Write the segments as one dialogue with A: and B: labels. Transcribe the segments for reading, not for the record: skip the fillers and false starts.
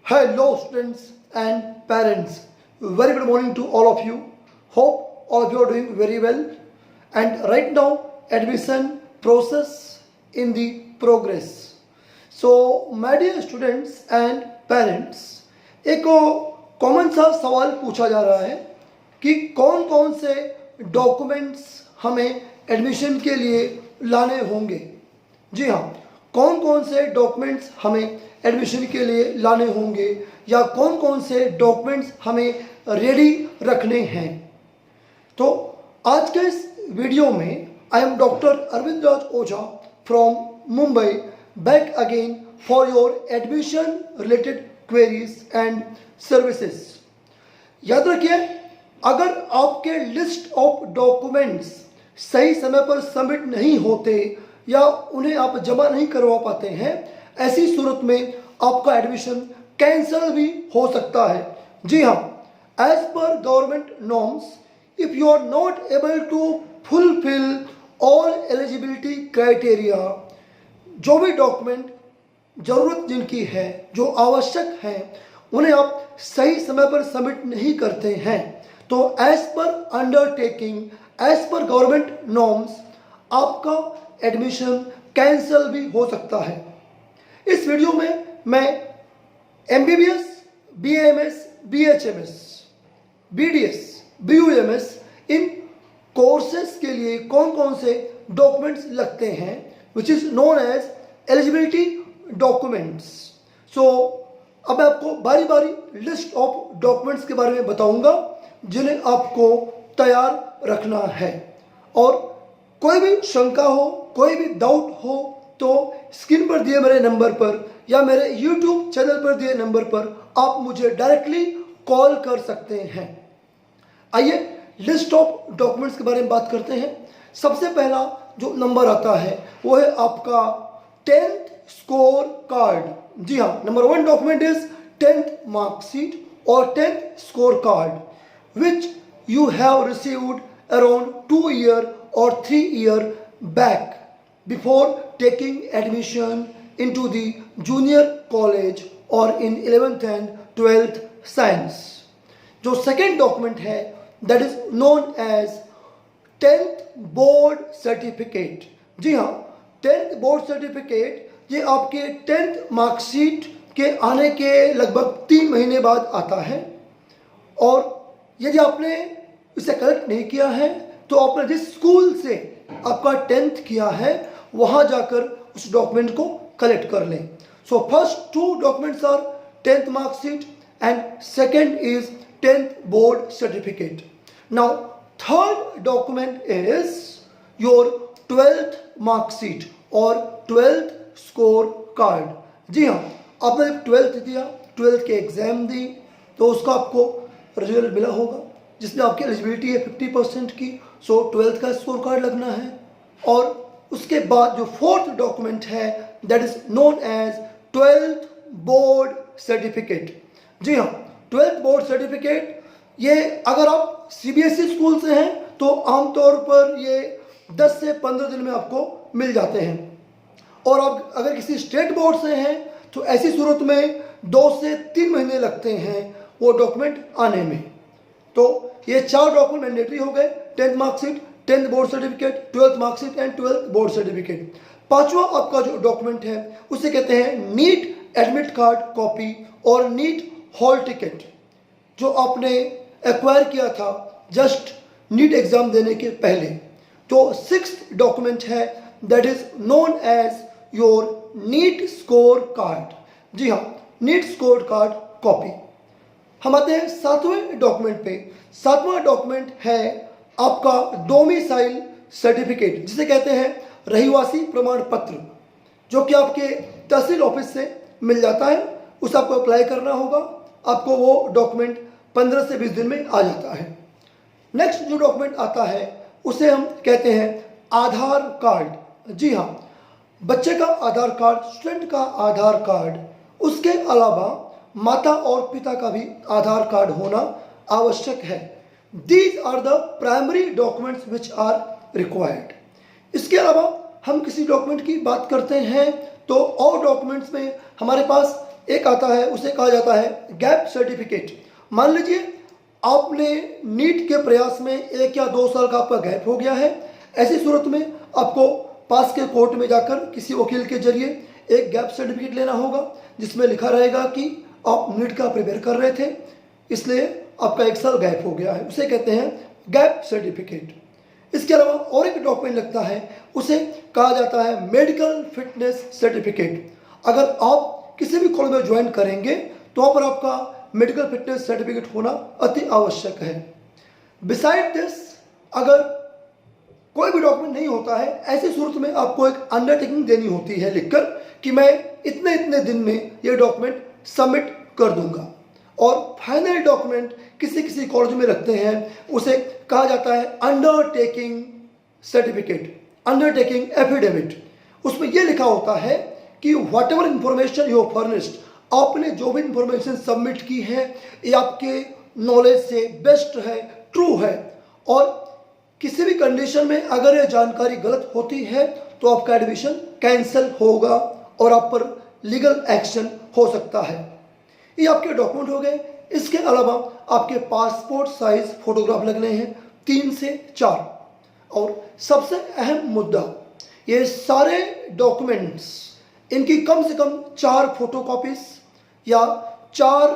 A: Hello students and parents. Very good morning to all of you. Hope all of you are doing very well. And right now admission process in the progress. So my dear students and parents, एक common सा सवाल पूछा जा रहा है कि कौन कौन से डॉक्यूमेंट्स हमें एडमिशन के लिए लाने होंगे। जी हाँ, कौन कौन से डॉक्यूमेंट्स हमें एडमिशन के लिए लाने होंगे या कौन कौन से डॉक्यूमेंट्स हमें रेडी रखने हैं। तो आज के इस वीडियो में I am doctor Arvind Raj Ojha from Mumbai, back again for your admission related queries and services. याद रखिए, अगर आपके लिस्ट ऑफ डॉक्यूमेंट्स सही समय पर सबमिट नहीं होते या उन्हें आप जमा नहीं करवा पाते हैं, ऐसी सूरत में आपका एडमिशन कैंसिल भी हो सकता है। जी हाँ, as per government norms, if you are not able to fulfil all eligibility criteria, जो भी डॉक्यूमेंट ज़रूरत जिनकी है, जो आवश्यक है, उन्हें आप सही समय पर सबमिट नहीं करते हैं, तो as per undertaking, as per government norms, आपका एडमिशन कैंसिल भी हो सकता है। इस वीडियो में मैं MBBS, BAMS, BHMS, BDS, BUMS इन कोर्सेज के लिए कौन कौन से डॉक्यूमेंट्स लगते हैं, which is known as eligibility documents. So अब मैं आपको बारी बारी लिस्ट ऑफ डॉक्यूमेंट्स के बारे में बताऊंगा जिन्हें आपको तैयार रखना है। और कोई भी शंका हो, कोई भी डाउट हो तो स्क्रीन पर दिए मेरे नंबर पर या मेरे YouTube चैनल पर दिए नंबर पर आप मुझे डायरेक्टली कॉल कर सकते हैं। आइए लिस्ट ऑफ डॉक्यूमेंट्स के बारे में बात करते हैं। सबसे पहला जो नंबर आता है वो है आपका 10th स्कोर कार्ड। जी हाँ, number 1 document is 10th marksheet और 10th score card which you have received around 2 year or 3 year back before taking admission into the junior college or in 11th and 12th science। जो second document है that is known as 10th board certificate। जी हाँ, 10th board certificate ये आपके 10th marksheet के आने के लगभग 3 महीने बाद आता है। और यदि आपने इसे कलेक्ट नहीं किया है तो आपने जिस स्कूल से आपका 10th किया है वहाँ जाकर उस डॉक्यूमेंट को कलेक्ट कर लें। So first 2 documents are 10th marksheet and second is 10th board certificate. Now third document is your 12th marksheet और 12th स्कोर कार्ड। जी हाँ, आपने 12th दिया, 12th के एग्जाम दी तो उसका आपको रिजल्ट मिला होगा जिसमें आपकी एलिजिबिलिटी है 50% की। सो 12th का स्कोर कार्ड लगना है। और उसके बाद जो 4th डॉक्यूमेंट है that is known as 12th board certificate. जी हाँ, 12th बोर्ड सर्टिफिकेट ये अगर आप CBSE स्कूल से हैं तो आमतौर पर ये 10 से 15 दिन में आपको मिल जाते हैं। और आप अगर किसी स्टेट बोर्ड से हैं तो ऐसी सूरत में 2 से 3 महीने लगते हैं वो डॉक्यूमेंट आने में। तो ये 4 डॉक्यूमेंट मैंडेटरी हो गए, 10th marksheet, 10th board certificate, 12th marksheet and 12th board certificate. पांचवा आपका जो डॉक्यूमेंट है उसे कहते हैं नीट एडमिट कार्ड कॉपी और नीट हॉल टिकट, जो आपने एक्वायर किया था जस्ट नीट एग्जाम देने के पहले। तो 6th डॉक्यूमेंट है that is known as your NEET score card. जी हाँ, नीट स्कोर कार्ड कॉपी। हम आते हैं 7वें डॉक्यूमेंट पे। 7वां डॉक्यूमेंट है आपका डोमिसाइल सर्टिफिकेट, जिसे कहते हैं रहिवासी प्रमाण पत्र, जो कि आपके तहसील ऑफिस से मिल जाता है। उसे आपको अप्लाई करना होगा, आपको वो डॉक्यूमेंट 15 से 20 दिन में आ जाता है। नेक्स्ट जो डॉक्यूमेंट आता है उसे हम कहते हैं आधार कार्ड। जी हाँ, बच्चे का आधार कार्ड, स्टूडेंट का आधार कार्ड, उसके अलावा माता और पिता का भी आधार कार्ड होना आवश्यक है। These are the primary documents which are required. इसके अलावा हम किसी डॉक्यूमेंट की बात करते हैं तो और डॉक्यूमेंट्स में हमारे पास एक आता है, उसे कहा जाता है गैप सर्टिफिकेट। मान लीजिए आपने नीट के प्रयास में 1 या 2 साल का आपका गैप हो गया है। ऐसी सूरत में आपको पास के कोर्ट में जाकर किसी वकील के जरिए एक गैप सर्टिफिकेट लेना होगा, जिसमें लिखा रहेगा कि आप नीट का प्रिपेयर कर रहे थे, इसलिए आपका 1 साल गैप हो गया है, उसे कहते हैं गैप सर्टिफिकेट। इसके अलावा और एक डॉक्यूमेंट लगता है, उसे कहा जाता है मेडिकल फिटनेस सर्टिफिकेट। अगर आप किसी भी कॉलेज में ज्वाइन करेंगे तो वहाँ पर आपका मेडिकल फिटनेस सर्टिफिकेट होना अति आवश्यक है। बिसाइड दिस, अगर कोई भी डॉक्यूमेंट नहीं होता है, ऐसी सूरत में आपको एक अंडरटेकिंग देनी होती है लिखकर कि मैं इतने इतने दिन में ये डॉक्यूमेंट सबमिट कर दूंगा। और फाइनल डॉक्यूमेंट किसी किसी कॉलेज में रखते हैं, उसे कहा जाता है अंडरटेकिंग सर्टिफिकेट, अंडरटेकिंग एफिडेविट। उसमें यह लिखा होता है कि what ever information you furnished, आपने जो भी इंफॉर्मेशन सबमिट की है ये आपके नॉलेज से बेस्ट है, ट्रू है, और किसी भी कंडीशन में अगर ये जानकारी गलत होती है तो आपका एडमिशन कैंसिल होगा और आप पर लीगल एक्शन हो सकता है। ये आपके डॉक्यूमेंट हो गए। इसके अलावा आपके पासपोर्ट साइज फोटोग्राफ लगने हैं 3 से 4। और सबसे अहम मुद्दा, ये सारे डॉक्यूमेंट्स, इनकी कम से कम 4 फोटोकॉपीज या 4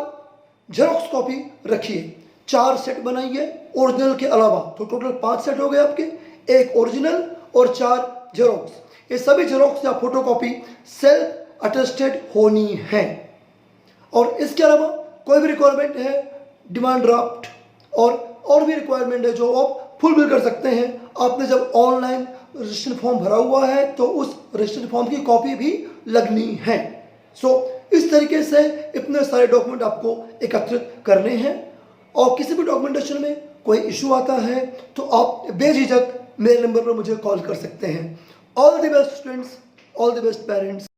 A: जेरोक्स कॉपी रखिए। 4 सेट बनाइए ओरिजिनल के अलावा, तो टोटल 5 सेट हो गए आपके, 1 ओरिजिनल और 4 जेरोक्स। ये सभी जेरोक्स या फोटोकॉपी सेल्फ अटेस्टेड होनी है। और इसके अलावा कोई भी रिक्वायरमेंट है, डिमांड ड्राफ्ट और भी रिक्वायरमेंट है जो आप फुलफिल कर सकते हैं। आपने जब ऑनलाइन रजिस्ट्रेशन फॉर्म भरा हुआ है तो उस रजिस्ट्रेशन फॉर्म की कॉपी भी लगनी है। इस तरीके से इतने सारे डॉक्यूमेंट आपको एकत्रित करने हैं। और किसी भी डॉक्यूमेंटेशन में कोई इशू आता है तो आप बेझिझक मेरे नंबर पर मुझे कॉल कर सकते हैं। All the best students, all the best parents.